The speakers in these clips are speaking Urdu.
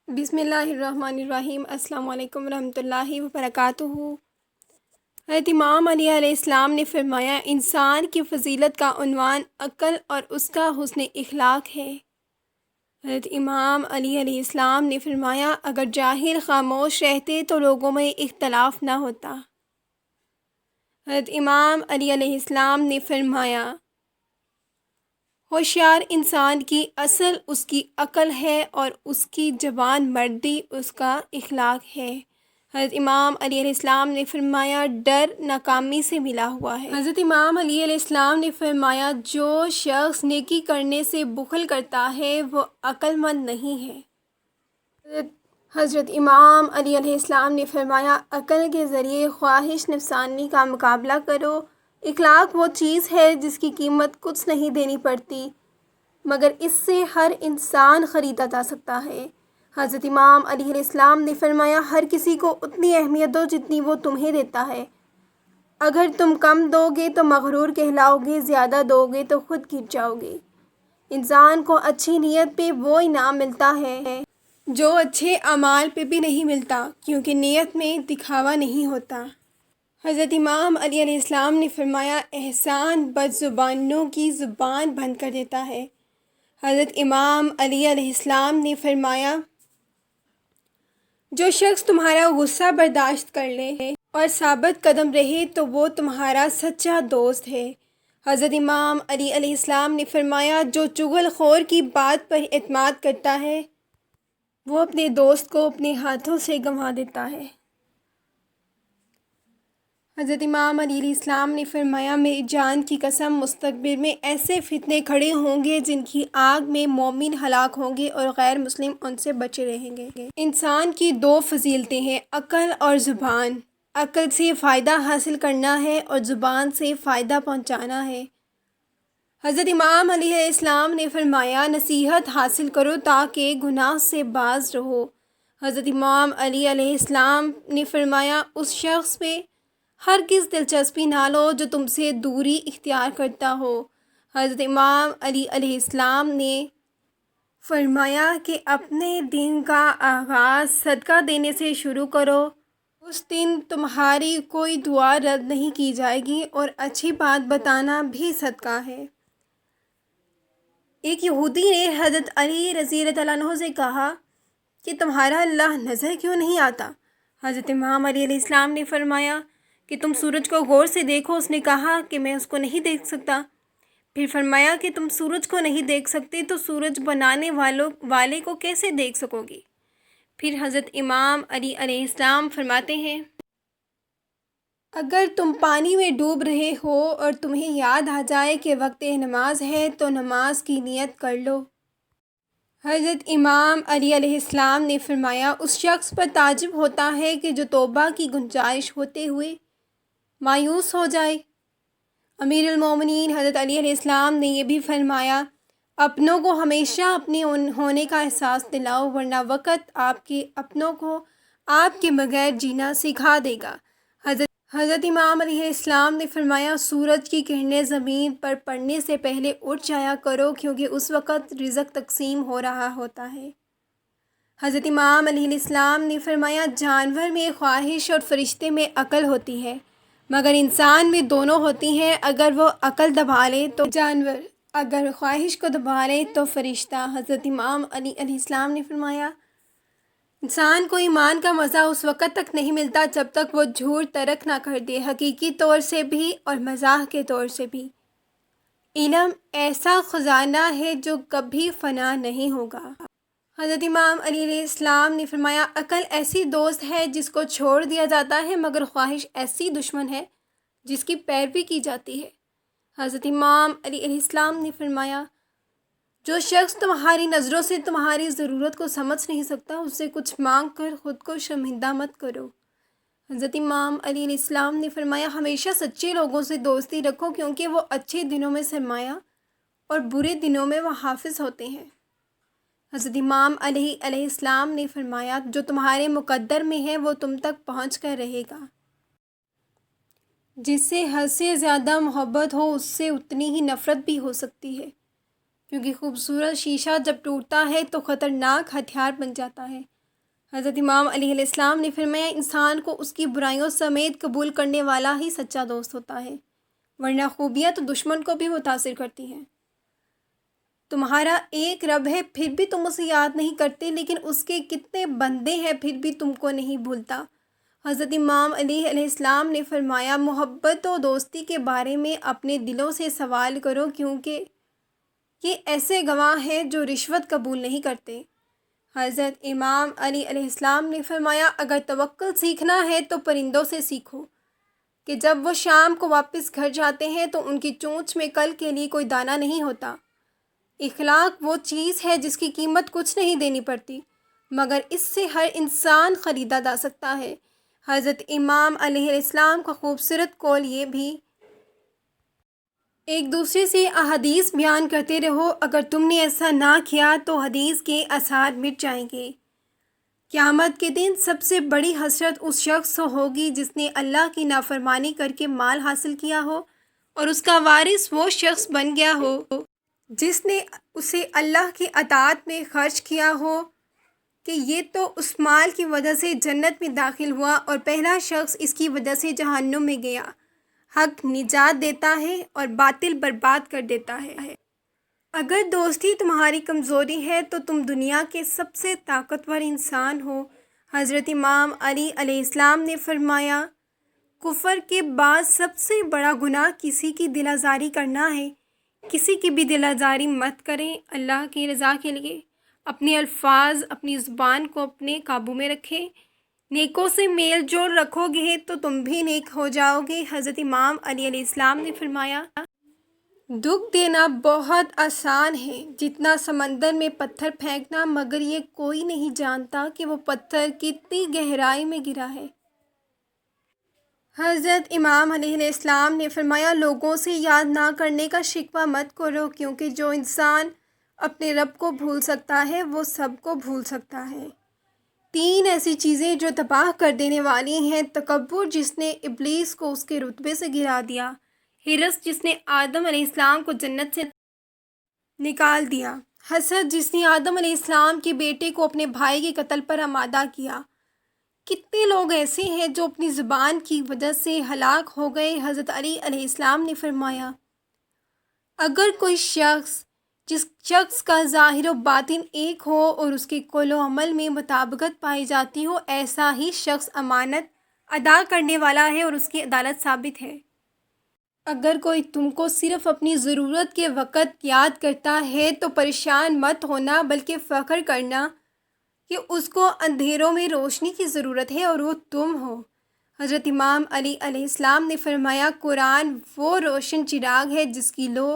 بسم اللہ الرحمن الرحیم۔ السلام علیکم ورحمۃ اللہ وبرکاتہ۔ حضرت امام علی علیہ السلام نے فرمایا، انسان کی فضیلت کا عنوان عقل اور اس کا حسن اخلاق ہے۔ حضرت امام علی علیہ السلام نے فرمایا، اگر جاہل خاموش رہتے تو لوگوں میں اختلاف نہ ہوتا۔ حضرت امام علی علیہ السلام نے فرمایا، ہوشیار انسان کی اصل اس کی عقل ہے اور اس کی جوان مردی اس کا اخلاق ہے۔ حضرت امام علی علیہ السلام نے فرمایا، ڈر ناکامی سے ملا ہوا ہے۔ حضرت امام علی علیہ السلام نے فرمایا، جو شخص نیکی کرنے سے بخل کرتا ہے وہ عقل مند نہیں ہے۔ حضرت امام علی علیہ السلام نے فرمایا، عقل کے ذریعے خواہش نفسانی کا مقابلہ کرو۔ اخلاق وہ چیز ہے جس کی قیمت کچھ نہیں دینی پڑتی، مگر اس سے ہر انسان خریدا جا سکتا ہے۔ حضرت امام علی علیہ السلام نے فرمایا، ہر کسی کو اتنی اہمیت دو جتنی وہ تمہیں دیتا ہے۔ اگر تم کم دو گے تو مغرور کہلاؤ گے، زیادہ دو گے تو خود گر جاؤ گے۔ انسان کو اچھی نیت پہ وہ انعام ملتا ہے جو اچھے اعمال پہ بھی نہیں ملتا، کیونکہ نیت میں دکھاوا نہیں ہوتا۔ حضرت امام علی علیہ السلام نے فرمایا، احسان بد زبانوں کی زبان بند کر دیتا ہے۔ حضرت امام علی علیہ السلام نے فرمایا، جو شخص تمہارا غصہ برداشت کر لے اور ثابت قدم رہے تو وہ تمہارا سچا دوست ہے۔ حضرت امام علی علیہ السلام نے فرمایا، جو چغل خور کی بات پر اعتماد کرتا ہے وہ اپنے دوست کو اپنے ہاتھوں سے گنوا دیتا ہے۔ حضرت امام علی علیہ السلام نے فرمایا، میری جان کی قسم، مستقبل میں ایسے فتنے کھڑے ہوں گے جن کی آگ میں مومن ہلاک ہوں گے اور غیر مسلم ان سے بچے رہیں گے۔ انسان کی دو فضیلتیں ہیں، عقل اور زبان۔ عقل سے فائدہ حاصل کرنا ہے اور زبان سے فائدہ پہنچانا ہے۔ حضرت امام علی علیہ السلام نے فرمایا، نصیحت حاصل کرو تاکہ گناہ سے باز رہو۔ حضرت امام علی علیہ السلام نے فرمایا، اس شخص پہ ہرگز دلچسپی نہ لو جو تم سے دوری اختیار کرتا ہو۔ حضرت امام علی علیہ السلام نے فرمایا کہ اپنے دن کا آغاز صدقہ دینے سے شروع کرو، اس دن تمہاری کوئی دعا رد نہیں کی جائے گی اور اچھی بات بتانا بھی صدقہ ہے۔ ایک یہودی نے حضرت علی رضی اللہ عنہ سے کہا کہ تمہارا اللہ نظر کیوں نہیں آتا؟ حضرت امام علی علیہ السلام نے فرمایا کہ تم سورج کو غور سے دیکھو۔ اس نے کہا کہ میں اس کو نہیں دیکھ سکتا۔ پھر فرمایا کہ تم سورج کو نہیں دیکھ سکتے تو سورج بنانے والے کو کیسے دیکھ سکو گے؟ پھر حضرت امام علی علیہ السلام فرماتے ہیں، اگر تم پانی میں ڈوب رہے ہو اور تمہیں یاد آ جائے کہ وقت نماز ہے تو نماز کی نیت کر لو۔ حضرت امام علی علیہ السلام نے فرمایا، اس شخص پر تعجب ہوتا ہے کہ جو توبہ کی گنجائش ہوتے ہوئے مایوس ہو جائے۔ امیر المومنین حضرت علی علیہ السلام نے یہ بھی فرمایا، اپنوں کو ہمیشہ اپنے ہونے کا احساس دلاؤ، ورنہ وقت آپ کے اپنوں کو آپ کے بغیر جینا سکھا دے گا۔ حضرت امام علیہ السلام نے فرمایا، سورج کی کرنیں زمین پر پڑنے سے پہلے اٹھ جایا کرو کیونکہ اس وقت رزق تقسیم ہو رہا ہوتا ہے۔ حضرت امام علیہ السلام نے فرمایا، جانور میں خواہش اور فرشتے میں عقل ہوتی ہے، مگر انسان میں دونوں ہوتی ہیں۔ اگر وہ عقل دبا لے تو جانور، اگر خواہش کو دبا لے تو فرشتہ۔ حضرت امام علی علیہ السلام نے فرمایا، انسان کو ایمان کا مزہ اس وقت تک نہیں ملتا جب تک وہ جھوٹ ترک نہ کر دے، حقیقی طور سے بھی اور مزاح کے طور سے بھی۔ علم ایسا خزانہ ہے جو کبھی فنا نہیں ہوگا۔ حضرت امام علی علیہ السلام نے فرمایا، عقل ایسی دوست ہے جس کو چھوڑ دیا جاتا ہے، مگر خواہش ایسی دشمن ہے جس کی پیروی کی جاتی ہے۔ حضرت امام علی علیہ السلام نے فرمایا، جو شخص تمہاری نظروں سے تمہاری ضرورت کو سمجھ نہیں سکتا، اس سے کچھ مانگ کر خود کو شرمندہ مت کرو۔ حضرت امام علی علیہ السلام نے فرمایا، ہمیشہ سچے لوگوں سے دوستی رکھو کیونکہ وہ اچھے دنوں میں سرمایہ اور برے دنوں میں وہ حافظ ہوتے ہیں۔ حضرت امام علیہ السلام نے فرمایا، جو تمہارے مقدر میں ہے وہ تم تک پہنچ کر رہے گا۔ جس سے حد سے زیادہ محبت ہو اس سے اتنی ہی نفرت بھی ہو سکتی ہے، کیونکہ خوبصورت شیشہ جب ٹوٹتا ہے تو خطرناک ہتھیار بن جاتا ہے۔ حضرت امام علیہ السلام نے فرمایا انسان کو اس کی برائیوں سمیت قبول کرنے والا ہی سچا دوست ہوتا ہے، ورنہ خوبیاں تو دشمن کو بھی متاثر کرتی ہیں۔ تمہارا ایک رب ہے پھر بھی تم اسے یاد نہیں کرتے، لیکن اس کے کتنے بندے ہیں پھر بھی تم کو نہیں بھولتا۔ حضرت امام علیہ السلام نے فرمایا محبت و دوستی کے بارے میں اپنے دلوں سے سوال کرو، کیونکہ یہ ایسے گواہ ہیں جو رشوت قبول نہیں کرتے۔ حضرت امام علیہ السلام نے فرمایا اگر توکل سیکھنا ہے تو پرندوں سے سیکھو کہ جب وہ شام کو واپس گھر جاتے ہیں تو ان کی چونچ میں کل کے لیے کوئی دانہ نہیں ہوتا۔ اخلاق وہ چیز ہے جس کی قیمت کچھ نہیں دینی پڑتی، مگر اس سے ہر انسان خریدا جا سکتا ہے۔ حضرت امام علیہ السلام کا خوبصورت قول یہ بھی، ایک دوسرے سے احادیث بیان کرتے رہو، اگر تم نے ایسا نہ کیا تو حدیث کے آثار مٹ جائیں گے۔ قیامت کے دن سب سے بڑی حسرت اس شخص کو ہوگی جس نے اللہ کی نافرمانی کر کے مال حاصل کیا ہو اور اس کا وارث وہ شخص بن گیا ہو جس نے اسے اللہ کی اطاعت میں خرچ کیا ہو، کہ یہ تو اس مال کی وجہ سے جنت میں داخل ہوا اور پہلا شخص اس کی وجہ سے جہنم میں گیا۔ حق نجات دیتا ہے اور باطل برباد کر دیتا ہے۔ اگر دوستی تمہاری کمزوری ہے تو تم دنیا کے سب سے طاقتور انسان ہو۔ حضرت امام علی علیہ السلام نے فرمایا کفر کے بعد سب سے بڑا گناہ کسی کی دل آزاری کرنا ہے۔ کسی کی بھی دل آزاری مت کریں، اللہ کی رضا کے لیے اپنے الفاظ، اپنی زبان کو اپنے قابو میں رکھیں۔ نیکوں سے میل جول رکھو گے تو تم بھی نیک ہو جاؤ گے۔ حضرت امام علی علیہ السلام نے فرمایا دکھ دینا بہت آسان ہے جتنا سمندر میں پتھر پھینکنا، مگر یہ کوئی نہیں جانتا کہ وہ پتھر کتنی گہرائی میں گرا ہے۔ حضرت امام علیہ السلام نے فرمایا لوگوں سے یاد نہ کرنے کا شکوہ مت کرو، کیونکہ جو انسان اپنے رب کو بھول سکتا ہے وہ سب کو بھول سکتا ہے۔ تین ایسی چیزیں جو تباہ کر دینے والی ہیں، تکبر جس نے ابلیس کو اس کے رتبے سے گرا دیا، حرص جس نے آدم علیہ السلام کو جنت سے نکال دیا، حسد جس نے آدم علیہ السلام کے بیٹے کو اپنے بھائی کے قتل پر آمادہ کیا۔ کتنے لوگ ایسے ہیں جو اپنی زبان کی وجہ سے ہلاک ہو گئے۔ حضرت علی علیہ السلام نے فرمایا اگر کوئی شخص جس شخص کا ظاہر و باطن ایک ہو اور اس کے قول و عمل میں مطابقت پائی جاتی ہو، ایسا ہی شخص امانت ادا کرنے والا ہے اور اس کی عدالت ثابت ہے۔ اگر کوئی تم کو صرف اپنی ضرورت کے وقت یاد کرتا ہے تو پریشان مت ہونا، بلکہ فخر کرنا کہ اس کو اندھیروں میں روشنی کی ضرورت ہے اور وہ تم ہو۔ حضرت امام علی علیہ السلام نے فرمایا قرآن وہ روشن چراغ ہے جس کی لو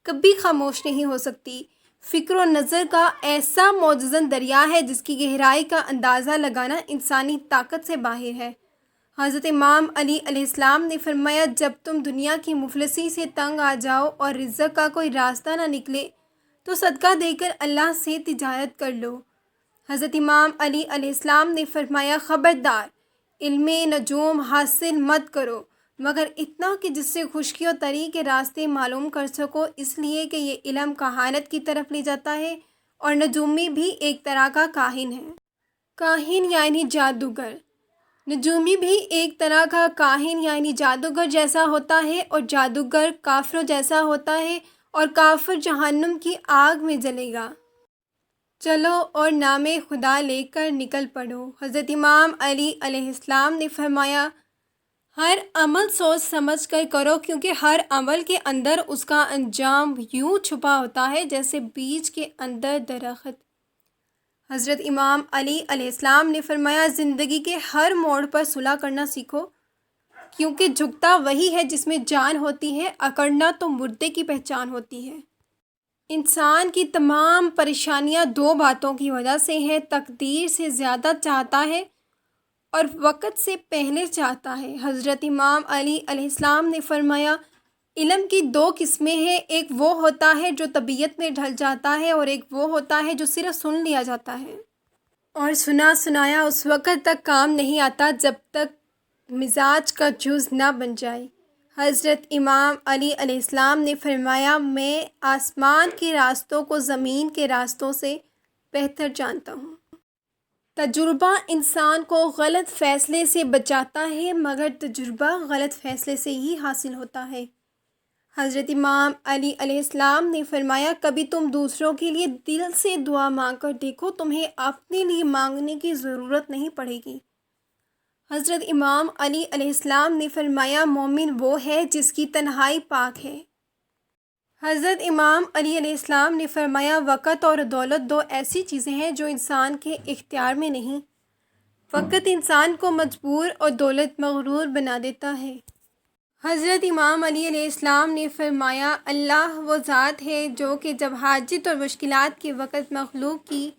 کبھی خاموش نہیں ہو سکتی۔ فکر و نظر کا ایسا معجزن دریا ہے جس کی گہرائی کا اندازہ لگانا انسانی طاقت سے باہر ہے۔ حضرت امام علی علیہ السلام نے فرمایا جب تم دنیا کی مفلسی سے تنگ آ جاؤ اور رزق کا کوئی راستہ نہ نکلے تو صدقہ دے کر اللہ سے تجارت کر لو۔ حضرت امام علی علیہ السلام نے فرمایا خبردار علم نجوم حاصل مت کرو مگر اتنا کہ جس سے خشکی و تری کے راستے معلوم کر سکو، اس لیے کہ یہ علم کہانت کی طرف لے جاتا ہے اور نجومی بھی ایک طرح کا کاہن ہے۔ کاہن یعنی جادوگر، نجومی بھی ایک طرح کا کاہن یعنی جادوگر جیسا ہوتا ہے، اور جادوگر کافروں جیسا ہوتا ہے اور کافر جہنم کی آگ میں جلے گا۔ چلو اور نام خدا لے کر نکل پڑو۔ حضرت امام علی علیہ السلام نے فرمایا ہر عمل سوچ سمجھ کر کرو، کیونکہ ہر عمل کے اندر اس کا انجام یوں چھپا ہوتا ہے جیسے بیج کے اندر درخت۔ حضرت امام علی علیہ السلام نے فرمایا زندگی کے ہر موڑ پر صلح کرنا سیکھو، کیونکہ جھکتا وہی ہے جس میں جان ہوتی ہے، اکڑنا تو مردے کی پہچان ہوتی ہے۔ انسان کی تمام پریشانیاں دو باتوں کی وجہ سے ہیں، تقدیر سے زیادہ چاہتا ہے اور وقت سے پہلے چاہتا ہے۔ حضرت امام علی علیہ السلام نے فرمایا علم کی دو قسمیں ہیں، ایک وہ ہوتا ہے جو طبیعت میں ڈھل جاتا ہے اور ایک وہ ہوتا ہے جو صرف سن لیا جاتا ہے، اور سنا سنایا اس وقت تک کام نہیں آتا جب تک مزاج کا جز نہ بن جائے۔ حضرت امام علی علیہ السلام نے فرمایا میں آسمان کے راستوں کو زمین کے راستوں سے بہتر جانتا ہوں۔ تجربہ انسان کو غلط فیصلے سے بچاتا ہے، مگر تجربہ غلط فیصلے سے ہی حاصل ہوتا ہے۔ حضرت امام علی علیہ السلام نے فرمایا، کبھی تم دوسروں کے لیے دل سے دعا مانگ کر دیکھو، تمہیں اپنے لیے مانگنے کی ضرورت نہیں پڑے گی۔ حضرت امام علی علیہ السلام نے فرمایا، مومن وہ ہے جس کی تنہائی پاک ہے۔ حضرت امام علی علیہ السلام نے فرمایا، وقت اور دولت دو ایسی چیزیں ہیں جو انسان کے اختیار میں نہیں۔ وقت انسان کو مجبور اور دولت مغرور بنا دیتا ہے۔ حضرت امام علی علیہ السلام نے فرمایا، اللہ وہ ذات ہے جو کہ جب حاجت اور مشکلات کے وقت مخلوق کی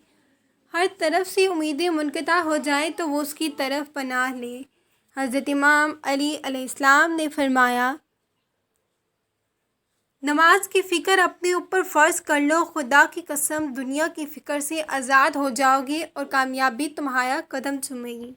ہر طرف سے امیدیں منقطع ہو جائیں تو وہ اس کی طرف پناہ لے۔ حضرت امام علی علیہ السلام نے فرمایا، نماز کی فکر اپنے اوپر فرض کر لو، خدا کی قسم دنیا کی فکر سے آزاد ہو جاؤ گے اور کامیابی تمہارا قدم چومے گی۔